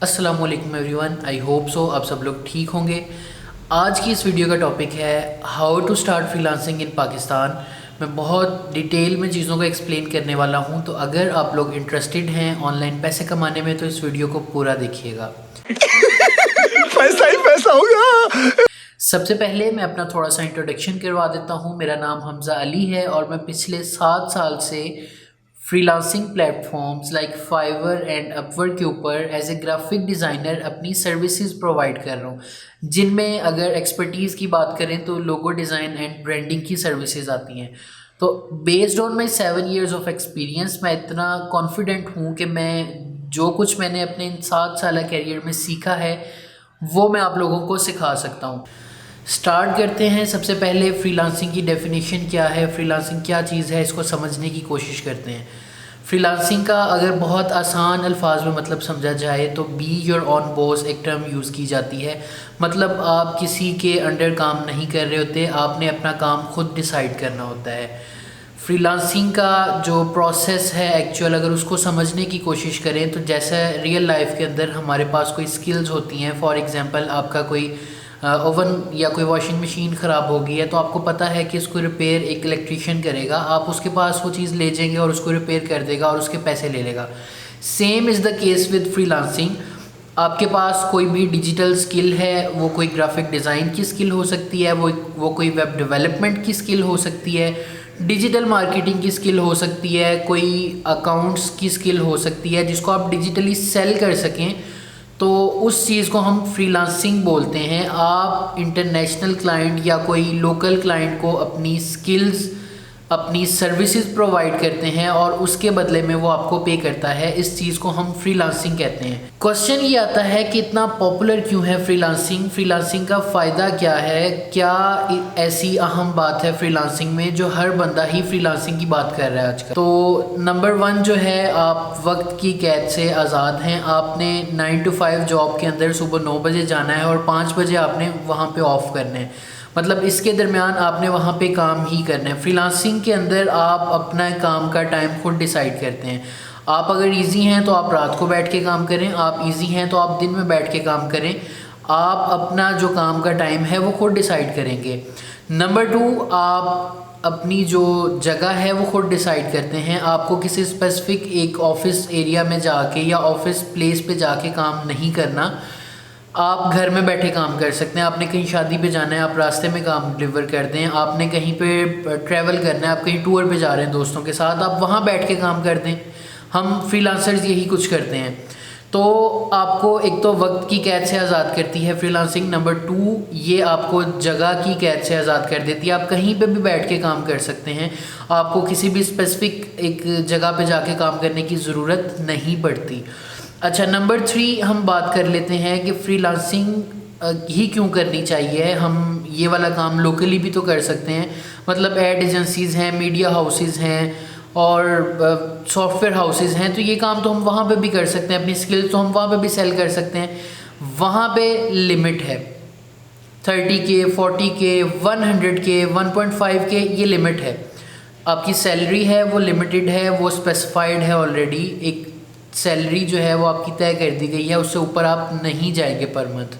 अस्सलाम वालेकुम everyone, I hope so आप सब लोग ठीक होंगे। आज की इस वीडियो का टॉपिक है हाउ टू स्टार्ट फ्रीलांसिंग इन पाकिस्तान। मैं बहुत डिटेल में चीज़ों को एक्सप्लेन करने वाला हूं, तो अगर आप लोग इंटरेस्टेड हैं ऑनलाइन पैसे कमाने में तो इस वीडियो को पूरा देखिएगा। पैसा ही पैसा होगा। सबसे पहले मैं अपना थोड़ा सा इंट्रोडक्शन करवा देता हूँ। मेरा नाम हमज़ा अली है और मैं पिछले 7 साल से freelancing platforms like fibre and Upwork के ऊपर एज ए ग्राफिक डिज़ाइनर अपनी सर्विसेज प्रोवाइड कर रहा हूँ, जिनमें अगर एक्सपर्टीज़ की बात करें तो लोगो डिज़ाइन एंड ब्रांडिंग की सर्विसेज आती हैं। तो based on my 7 years of experience मैं इतना कॉन्फिडेंट हूँ कि मैं जो कुछ मैंने अपने इन 7 साल कैरियर में सीखा है वो मैं आप लोगों को सिखा सकता हूँ। स्टार्ट करते हैं। सबसे पहले फ्रीलांसिंग की डेफिनेशन क्या है, फ्रीलांसिंग क्या चीज़ है, इसको समझने की कोशिश करते हैं। फ्रीलांसिंग का अगर बहुत आसान अल्फाज में मतलब समझा जाए तो बी योर ऑन बॉस एक टर्म यूज़ की जाती है। मतलब आप किसी के अंडर काम नहीं कर रहे होते, आपने अपना काम खुद डिसाइड करना होता है। फ्रीलांसिंग का जो प्रोसेस है एक्चुअल अगर उसको समझने की कोशिश करें तो जैसा रियल लाइफ के अंदर हमारे पास कोई स्किल्स होती हैं, फॉर एग्ज़ाम्पल आपका कोई ओवन या कोई वॉशिंग मशीन ख़राब हो गई है तो आपको पता है कि उसको रिपेयर एक इलेक्ट्रीशियन करेगा, आप उसके पास वो चीज़ ले जाएंगे और उसको रिपेयर कर देगा और उसके पैसे ले लेगा। Same is the case with freelancing. आपके पास कोई भी डिजिटल स्किल है, वो कोई ग्राफिक डिज़ाइन की स्किल हो सकती है, वो कोई वेब डेवलपमेंट की स्किल हो सकती है, डिजिटल मार्केटिंग की स्किल हो सकती है, कोई अकाउंट्स की स्किल हो सकती है जिसको आप डिजिटली सेल कर सकें, तो उस चीज़ को हम फ्रीलांसिंग बोलते हैं। आप इंटरनेशनल क्लाइंट या कोई लोकल क्लाइंट को अपनी स्किल्स अपनी सर्विसेज प्रोवाइड करते हैं और उसके बदले में वो आपको पे करता है। इस चीज़ को हम फ्रीलांसिंग कहते हैं। क्वेश्चन ये आता है कि इतना पॉपुलर क्यों है फ्रीलांसिंग, फ्रीलांसिंग का फ़ायदा क्या है, क्या ऐसी अहम बात है फ्रीलांसिंग में जो हर बंदा ही फ्रीलांसिंग की बात कर रहा है आजकल। तो नंबर 1 जो है, आप वक्त की कैद से आज़ाद हैं। आपने 9 to 5 जॉब के अंदर सुबह 9 बजे जाना है और 5 बजे आपने वहाँ पे ऑफ करना है, मतलब इसके दरमियान आपने वहाँ पे काम ही करना है। फ्रीलांसिंग के अंदर आप अपना काम का टाइम खुद डिसाइड करते हैं। आप अगर इजी हैं तो आप रात को बैठ के काम करें, आप इजी हैं तो आप दिन में बैठ के काम करें। आप अपना जो काम का टाइम है वो खुद डिसाइड करेंगे। नंबर 2, आप अपनी जो जगह है वो खुद डिसाइड करते हैं। आपको किसी स्पेसिफिक एक ऑफिस एरिया में जाके या ऑफिस प्लेस पे जाके काम नहीं करना, आप घर में बैठे काम कर सकते हैं। आपने कहीं शादी पे जाना है, आप रास्ते में काम डिलीवर कर दें। आपने कहीं पे ट्रैवल करना है, आप कहीं टूर पे जा रहे हैं दोस्तों के साथ, आप वहाँ बैठ के काम कर दें। हम फ्रीलांसर्स यही कुछ करते हैं। तो आपको एक तो वक्त की कैद से आज़ाद करती है फ्रीलांसिंग। नंबर 2, ये आपको जगह की कैद से आज़ाद कर देती है। आप कहीं पे भी बैठ के काम कर सकते हैं, आपको किसी भी स्पेसिफिक एक जगह पे जाके काम करने की ज़रूरत नहीं पड़ती। अच्छा, नंबर 3 हम बात कर लेते हैं कि फ्रीलांसिंग ही क्यों करनी चाहिए। हम ये वाला काम लोकली भी तो कर सकते हैं, मतलब एड एजेंसीज़ हैं, मीडिया हाउसेज़ हैं और सॉफ्टवेयर हाउसेज़ हैं, तो ये काम तो हम वहाँ पे भी कर सकते हैं। अपनी स्किल्स तो हम वहाँ पे भी सेल कर सकते हैं। वहाँ पे लिमिट है 30K, 40K, 100K, 1.5K, ये लिमिट है। आपकी सैलरी है वो लिमिटेड है, वो स्पेसिफाइड है ऑलरेडी। एक सैलरी जो है वो आपकी तय कर दी गई है, उससे ऊपर आप नहीं जाएंगे पर मंथ,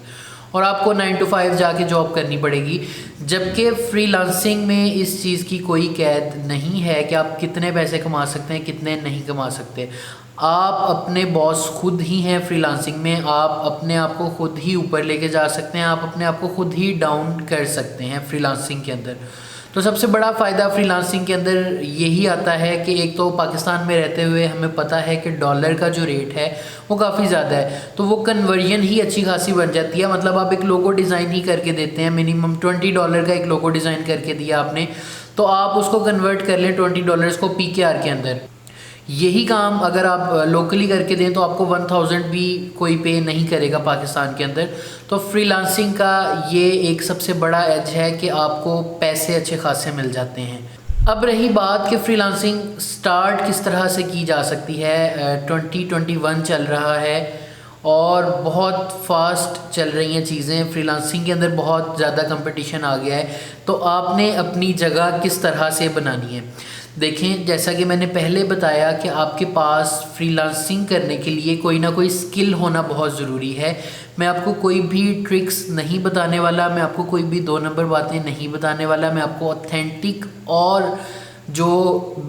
और आपको 9 to 5 जाके जॉब करनी पड़ेगी। जबकि फ्रीलांसिंग में इस चीज़ की कोई कैद नहीं है कि आप कितने पैसे कमा सकते हैं, कितने नहीं कमा सकते। आप अपने बॉस खुद ही हैं फ्रीलांसिंग में। आप अपने आप को खुद ही ऊपर लेके जा सकते हैं, आप अपने आप को खुद ही डाउन कर सकते हैं फ्रीलांसिंग के अंदर। तो सबसे बड़ा फ़ायदा फ्रीलांसिंग के अंदर यही आता है कि एक तो पाकिस्तान में रहते हुए हमें पता है कि डॉलर का जो रेट है वो काफ़ी ज़्यादा है, तो वो कन्वर्जन ही अच्छी खासी बन जाती है। मतलब आप एक लोगो डिज़ाइन ही करके देते हैं, मिनिमम $20 का एक लोगो डिज़ाइन करके दिया आपने, तो आप उसको कन्वर्ट कर लें $20 को PKR के अंदर। यही काम अगर आप लोकली करके दें तो आपको 1000 भी कोई पे नहीं करेगा पाकिस्तान के अंदर। तो फ्रीलांसिंग का ये एक सबसे बड़ा एज है कि आपको पैसे अच्छे खासे मिल जाते हैं। अब रही बात कि फ्रीलांसिंग स्टार्ट किस तरह से की जा सकती है। 2021 चल रहा है और बहुत फास्ट चल रही हैं चीज़ें। फ्रीलांसिंग के अंदर बहुत ज़्यादा कंपटीशन आ गया है, तो आपने अपनी जगह किस तरह से बनानी है। देखें, जैसा कि मैंने पहले बताया कि आपके पास फ्रीलांसिंग करने के लिए कोई ना कोई स्किल होना बहुत ज़रूरी है। मैं आपको कोई भी ट्रिक्स नहीं बताने वाला, मैं आपको कोई भी 2 नंबर बातें नहीं बताने वाला, मैं आपको ऑथेंटिक और जो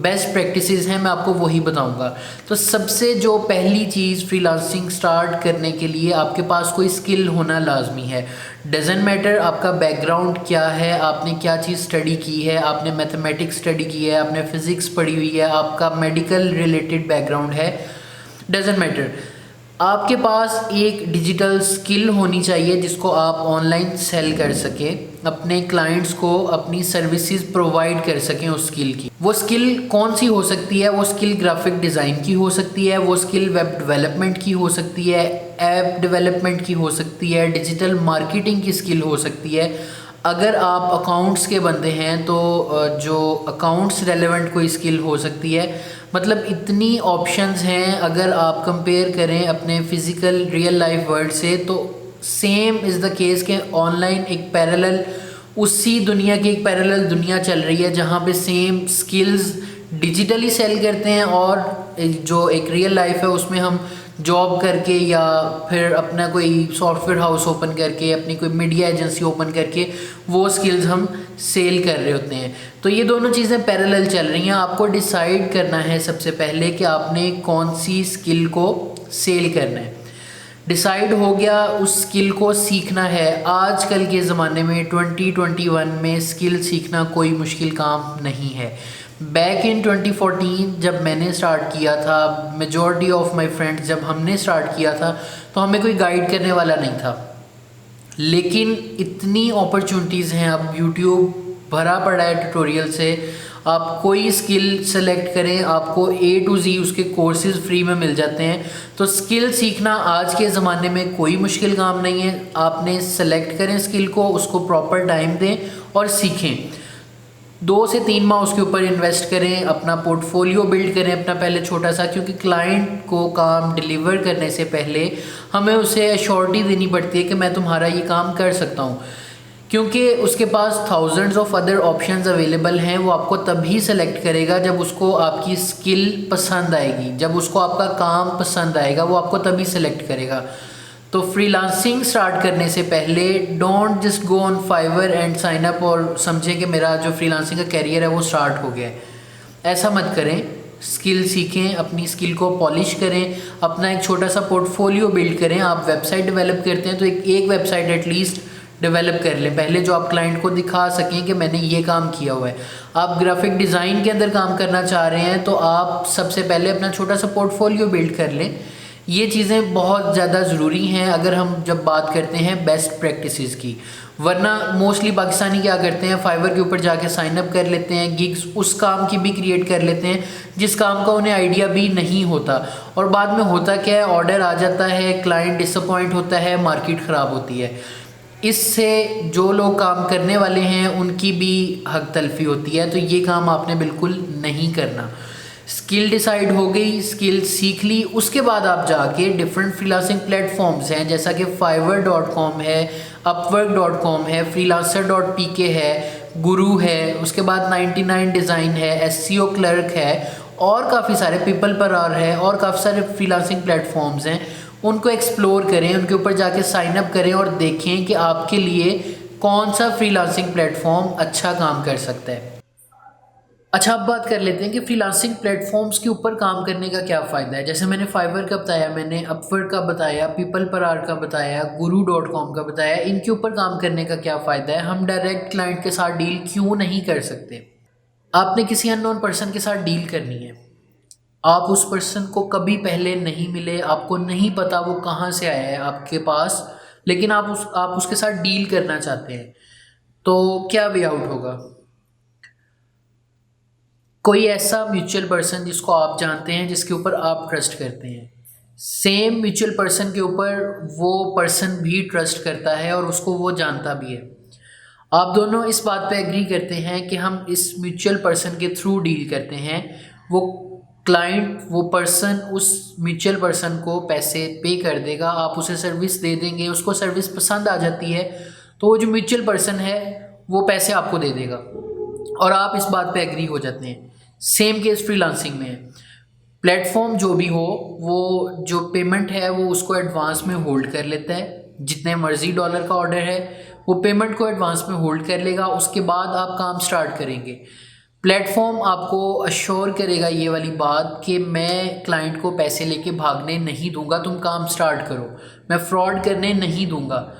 बेस्ट प्रैक्टिसेस हैं मैं आपको वही बताऊंगा। तो सबसे जो पहली चीज़ फ्रीलांसिंग स्टार्ट करने के लिए आपके पास कोई स्किल होना लाजमी है। डजेंट मैटर आपका बैकग्राउंड क्या है, आपने क्या चीज़ स्टडी की है, आपने मैथमेटिक्स स्टडी की है, आपने फ़िज़िक्स पढ़ी हुई है, आपका मेडिकल रिलेटेड बैकग्राउंड है, डजेंट मैटर। आपके पास एक डिजिटल स्किल होनी चाहिए जिसको आप ऑनलाइन सेल कर सकें, अपने क्लाइंट्स को अपनी सर्विसेज प्रोवाइड कर सकें उस स्किल की। वो स्किल कौन सी हो सकती है? वो स्किल ग्राफिक डिज़ाइन की हो सकती है, वो स्किल वेब डेवलपमेंट की हो सकती है, ऐप डेवलपमेंट की हो सकती है, डिजिटल मार्केटिंग की स्किल हो सकती है। अगर आप अकाउंट्स के बंदे हैं तो जो अकाउंट्स रेलेवेंट कोई स्किल हो सकती है। मतलब इतनी ऑप्शंस हैं। अगर आप कंपेयर करें अपने फ़िज़िकल रियल लाइफ वर्ल्ड से तो सेम इज़ द केस के ऑनलाइन एक पैरेलल, उसी दुनिया की एक पैरेलल दुनिया चल रही है जहाँ पे सेम स्किल्स डिजिटली सेल करते हैं और जो एक रियल लाइफ है उसमें हम जॉब करके या फिर अपना कोई सॉफ्टवेयर हाउस ओपन करके, अपनी कोई मीडिया एजेंसी ओपन करके वो स्किल्स हम सेल कर रहे होते हैं। तो ये दोनों चीज़ें पैरेलल चल रही हैं। आपको डिसाइड करना है सबसे पहले कि आपने कौन सी स्किल को सेल करना है। डिसाइड हो गया, उस स्किल को सीखना है। आजकल के ज़माने में 2021 में स्किल सीखना कोई मुश्किल काम नहीं है। बैक इन 2014 जब मैंने स्टार्ट किया था, मेजॉरिटी ऑफ माय फ्रेंड्स जब हमने स्टार्ट किया था तो हमें कोई गाइड करने वाला नहीं था। लेकिन इतनी अपॉर्चुनिटीज़ हैं, अब यूट्यूब भरा पड़ा है ट्यूटोरियल से। आप कोई स्किल सेलेक्ट करें, आपको A to Z उसके कोर्सेज फ्री में मिल जाते हैं। तो स्किल सीखना आज के ज़माने में कोई मुश्किल काम नहीं है। आपने सेलेक्ट करें स्किल को, उसको प्रॉपर टाइम दें और सीखें। 2 से 3 माह उसके ऊपर इन्वेस्ट करें, अपना पोर्टफोलियो बिल्ड करें अपना पहले छोटा सा, क्योंकि क्लाइंट को काम डिलीवर करने से पहले हमें उसे एश्योरिटी देनी पड़ती है कि मैं तुम्हारा ये काम कर सकता हूँ, क्योंकि उसके पास thousands of other options available हैं। वो आपको तभी सेलेक्ट करेगा जब उसको आपकी स्किल पसंद आएगी, जब उसको आपका काम पसंद आएगा वो आपको तभी सेलेक्ट करेगा। तो फ्रीलांसिंग स्टार्ट करने से पहले don't just go on Fiverr and sign up और समझें कि मेरा जो फ्रीलांसिंग का कैरियर है वो स्टार्ट हो गया है। ऐसा मत करें। स्किल सीखें, अपनी स्किल को पॉलिश करें, अपना एक छोटा सा पोर्टफोलियो बिल्ड करें। आप वेबसाइट डेवलप करते हैं तो एक वेबसाइट एटलीस्ट डेवलप कर लें पहले, जो आप क्लाइंट को दिखा सकें कि मैंने ये काम किया हुआ है। आप ग्राफिक डिज़ाइन के अंदर काम करना चाह रहे हैं तो आप सबसे पहले अपना छोटा सा पोर्टफोलियो बिल्ड कर लें। ये चीज़ें बहुत ज़्यादा ज़रूरी हैं अगर हम जब बात करते हैं बेस्ट प्रैक्टिसेस की। वरना मोस्टली पाकिस्तानी क्या करते हैं, फाइवर के ऊपर जाके साइन अप कर लेते हैं, गिग्स उस काम की भी क्रिएट कर लेते हैं जिस काम का उन्हें आइडिया भी नहीं होता। और बाद में होता क्या है, ऑर्डर आ जाता है, क्लाइंट डिसअपॉइंट होता है, मार्केट ख़राब होती है। इससे जो लोग काम करने वाले हैं उनकी भी हक तलफी होती है। तो ये काम आपने बिल्कुल नहीं करना। स्किल डिसाइड हो गई, स्किल सीख ली, उसके बाद आप जाके डिफरेंट फ्रीलांसिंग प्लेटफॉर्म्स हैं जैसा कि fiverr.com है, upwork.com है, freelancer.pk है, गुरु है, उसके बाद 99 डिज़ाइन है, SEO क्लर्क है और काफ़ी सारे पीपल पर आर है और काफ़ी सारे फ्रीलांसिंग प्लेटफॉर्म्स हैं। उनको एक्सप्लोर करें, उनके ऊपर जाके साइन अप करें और देखें कि आपके लिए कौन सा फ्रीलांसिंग प्लेटफॉर्म अच्छा काम कर सकता है। अच्छा, अब बात कर लेते हैं कि फ्रीलांसिंग प्लेटफॉर्म्स के ऊपर काम करने का क्या फ़ायदा है। जैसे मैंने फाइवर का बताया, मैंने अपवर्क का बताया, पीपल पर आर का बताया, गुरु.com का बताया। इनके ऊपर काम करने का क्या फ़ायदा है, हम डायरेक्ट क्लाइंट के साथ डील क्यों नहीं कर सकते। आपने किसी अननोन पर्सन के साथ डील करनी है, आप उस पर्सन को कभी पहले नहीं मिले, आपको नहीं पता वो कहाँ से आया है आपके पास, लेकिन आप उसके साथ डील करना चाहते हैं, तो क्या वे आउट होगा। कोई ऐसा म्यूचुअल पर्सन जिसको आप जानते हैं, जिसके ऊपर आप ट्रस्ट करते हैं, सेम म्यूचुअल पर्सन के ऊपर वो पर्सन भी ट्रस्ट करता है और उसको वो जानता भी है। आप दोनों इस बात पे एग्री करते हैं कि हम इस म्यूचुअल पर्सन के थ्रू डील करते हैं। वो क्लाइंट, वो पर्सन उस म्यूचुअल पर्सन को पैसे पे कर देगा, आप उसे सर्विस दे देंगे, उसको सर्विस पसंद आ जाती है तो वो जो म्यूचुअल पर्सन है वो पैसे आपको दे देगा और आप इस बात पे एग्री हो जाते हैं। सेम केस फ्रीलांसिंग में है। प्लेटफॉर्म जो भी हो वो जो पेमेंट है वो उसको एडवांस में होल्ड कर लेता है, जितने मर्जी डॉलर का ऑर्डर है वो पेमेंट को एडवांस में होल्ड कर लेगा, उसके बाद आप काम स्टार्ट करेंगे। प्लेटफॉर्म आपको अश्योर करेगा ये वाली बात कि मैं क्लाइंट को पैसे लेके भागने नहीं दूंगा, तुम काम स्टार्ट करो, मैं फ्रॉड करने नहीं दूंगा।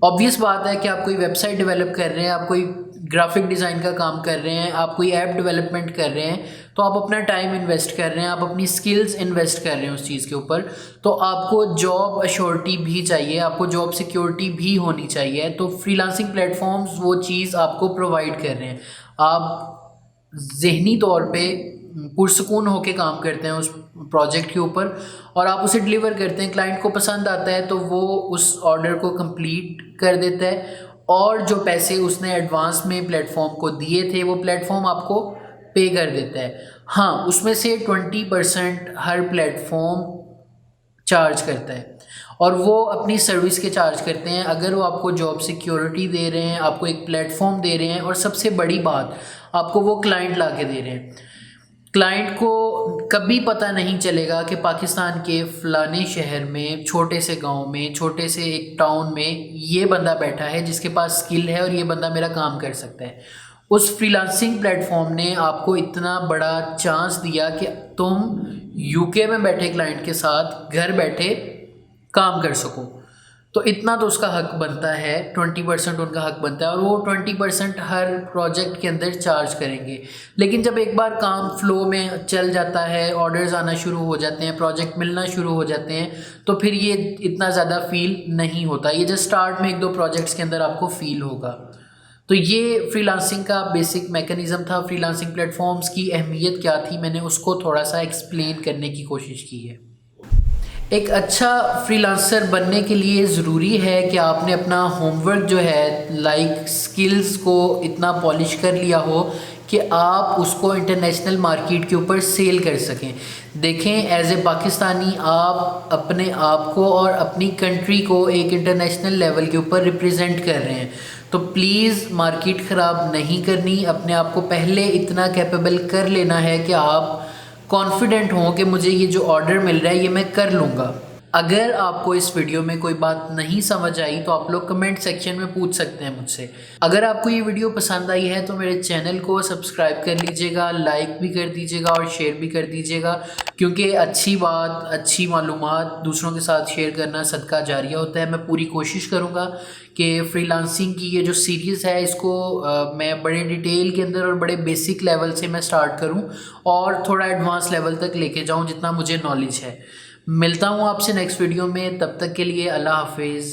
ऑब्वियस बात है कि आप कोई वेबसाइट डेवलप कर रहे हैं, आप कोई ग्राफिक डिज़ाइन का काम कर रहे हैं, आप कोई ऐप डेवलपमेंट कर रहे हैं, तो आप अपना टाइम इन्वेस्ट कर रहे हैं, आप अपनी स्किल्स इन्वेस्ट कर रहे हैं उस चीज़ के ऊपर, तो आपको जॉब अश्योरिटी भी चाहिए, आपको जॉब सिक्योरिटी भी होनी चाहिए। तो फ्रीलांसिंग प्लेटफॉर्म्स वो चीज़ आपको प्रोवाइड कर रहे हैं। आप ज़हनी तौर पे पुरसकून होके काम करते हैं उस प्रोजेक्ट के ऊपर और आप उसे डिलीवर करते हैं, क्लाइंट को पसंद आता है तो वो उस ऑर्डर को कंप्लीट कर देता है और जो पैसे उसने एडवांस में प्लेटफॉर्म को दिए थे वो प्लेटफॉर्म आपको पे कर देता है। हाँ, उसमें से 20% हर प्लेटफॉर्म चार्ज करता है और वो अपनी सर्विस के चार्ज करते हैं। अगर वो आपको जॉब सिक्योरिटी दे रहे हैं, आपको एक प्लेटफॉर्म दे रहे हैं और सबसे बड़ी बात आपको वो क्लाइंट ला के दे रहे हैं। क्लाइंट को कभी पता नहीं चलेगा कि पाकिस्तान के फ़लाने शहर में, छोटे से गांव में, छोटे से एक टाउन में ये बंदा बैठा है जिसके पास स्किल है और ये बंदा मेरा काम कर सकता है। उस फ्रीलांसिंग प्लेटफॉर्म ने आपको इतना बड़ा चांस दिया कि तुम यूके में बैठे क्लाइंट के साथ घर बैठे काम कर सको, तो इतना तो उसका हक बनता है, 20% उनका हक बनता है और वो 20% हर प्रोजेक्ट के अंदर चार्ज करेंगे। लेकिन जब एक बार काम फ्लो में चल जाता है, ऑर्डर्स आना शुरू हो जाते हैं, प्रोजेक्ट मिलना शुरू हो जाते हैं, तो फिर ये इतना ज़्यादा फील नहीं होता। ये जो स्टार्ट में 1-2 प्रोजेक्ट्स के अंदर आपको फील होगा। तो ये फ्रीलांसिंग का बेसिक मैकेनिज़्म था। फ्रीलांसिंग प्लेटफॉर्म्स की अहमियत क्या थी, मैंने उसको थोड़ा सा एक्सप्लेन करने की कोशिश की है। एक अच्छा फ्रीलांसर बनने के लिए ज़रूरी है कि आपने अपना होमवर्क जो है, लाइक स्किल्स को इतना पॉलिश कर लिया हो कि आप उसको इंटरनेशनल मार्केट के ऊपर सेल कर सकें। देखें, एज ए पाकिस्तानी आप अपने आप को और अपनी कंट्री को एक इंटरनेशनल लेवल के ऊपर रिप्रेजेंट कर रहे हैं, तो प्लीज़ मार्केट ख़राब नहीं करनी। अपने आप को पहले इतना कैपेबल कर लेना है कि आप कॉन्फिडेंट हों कि मुझे ये जो ऑर्डर मिल रहा है ये मैं कर लूँगा। अगर आपको इस वीडियो में कोई बात नहीं समझ आई तो आप लोग कमेंट सेक्शन में पूछ सकते हैं मुझसे। अगर आपको ये वीडियो पसंद आई है तो मेरे चैनल को सब्सक्राइब कर लीजिएगा, लाइक भी कर दीजिएगा और शेयर भी कर दीजिएगा, क्योंकि अच्छी बात, अच्छी मालूमात दूसरों के साथ शेयर करना सदका जारिया होता है। मैं पूरी कोशिश करूँगा कि फ्रीलांसिंग की ये जो सीरीज़ है इसको मैं बड़े डिटेल के अंदर और बड़े बेसिक लेवल से मैं स्टार्ट करूँ और थोड़ा एडवांस लेवल तक लेके जाऊँ जितना मुझे नॉलेज है। मिलता हूँ आपसे नेक्स्ट वीडियो में, तब तक के लिए अल्लाह हाफिज़।